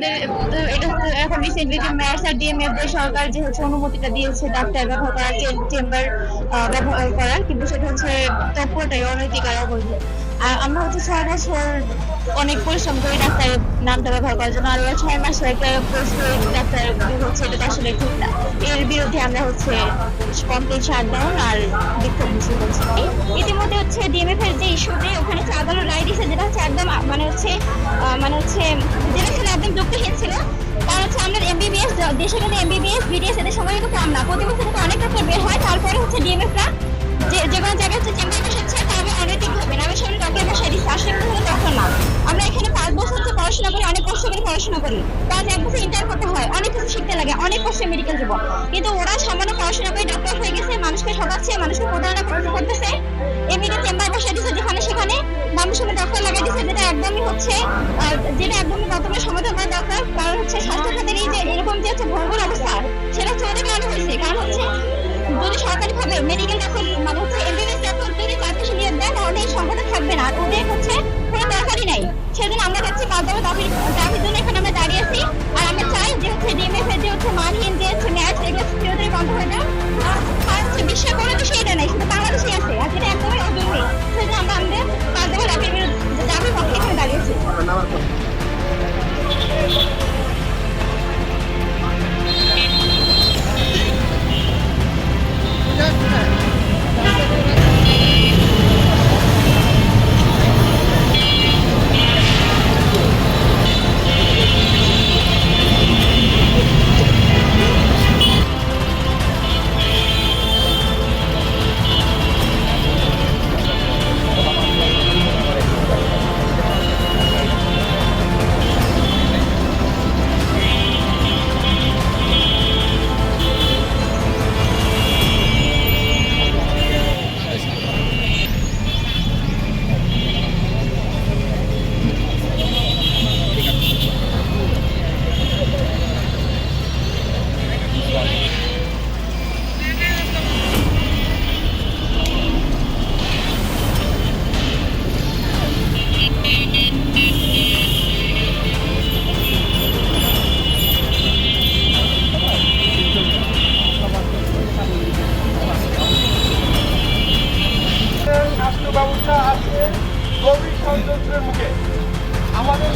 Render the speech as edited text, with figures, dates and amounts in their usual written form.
আমাদের এটা এখন রিসেন্টলি যে ম্যাথস আর ডিএমএফ সরকার যে অনুমতিটা দিয়েছে ডাক্তার ব্যবহার করার, চেম্বার ব্যবহার করার, কিন্তু সেটা তৎপরটাই অনৈতিক আর অবৈধ। আর আমরা 6 বছর অনেক পরিশ্রম করে ডাক্তারের নামটা ব্যবহার করার জন্য, আর ওরা 6 মাসে একটা কোর্স করে ডাক্তার এটা আসলে ঠিক না। এর বিরুদ্ধে আমরা কমপ্লিট শাটডাউন আর বিক্ষোভ মিছিল করছি। ইতিমধ্যে ডিএমএফ এর যে ইস্যুতে ওখানে আদালত রায় দিয়েছে, যেটা একদম যেটা ছিল একদম যুক্তিহীন ছিল। কারণ আমরা এমবিবিএস, দেশে কিন্তু এমবিবিএস বিডিএস এদের সময় কিন্তু কম না, প্রতি বছর অনেক ডাক্তার বের হয়। তারপরে ডিএমএফরা যে কোনো জায়গায় চেম্বার বসাচ্ছে, তাহলে অনৈতিক হবে না। আমি সামনে ডক্টর বসাই দিচ্ছি, আসলে কিন্তু তখন না। আমরা এখানে 5 বছর পড়াশোনা করি, অনেক কষ্ট করে পড়াশোনা করি, তার 1 বছর ইন্টার করতে হয়, অনেক কিছু শিখতে লাগে, অনেক কষ্ট মেডিকেল জীবন। কিন্তু ওরা সামান্য পড়াশোনা করে ডক্টর হয়ে গেছে, মানুষকে ঠকাচ্ছে, মানুষকে প্রতারণা করতেছে। এমনিতে চেম্বার বসাই দিচ্ছে যেখানে সেখানে নামের সঙ্গে ডক্টর লাগাই দিচ্ছে, যেটা একদমই বর্তমানে সমাধান করা দরকার। কারণ স্বাস্থ্য খাতের এই যে এরকম যে ভঙ্গুর অবস্থা, সেটা ওদের কারণে হয়েছে। কারণ যদি সরকারি ভাবে মেডিকেল ডাক্তার এমবিবিএস ডাক্তার যদি 4 মাসে নিয়োগ দেয়, তাহলে এই সংকটটা থাকবে না। ওদের কোনো দরকারই নাই। সেজন্য আমরা যাচ্ছি 5 দফা দাবির জন্য এখানে আমরা দাঁড়িয়ে আছি। আর আমরা চাই যে ডিএমএফ এর যে মানহীন যে ম্যাচ, এগুলো চিরতরে বন্ধ হয়ে যাও। আর বিশ্বের কোনো দেশে এটা নেই, শুধু বাংলাদেশেই আছে, আর যেটা একদমই অজরুরি। সেজন্য আমরা আমাদের 5 দফা দাবির পক্ষে এখানে দাঁড়িয়েছি। স্বাস্থ্য ব্যবস্থা আছে গভীর ষড়যন্ত্রের মুখে। আমাদের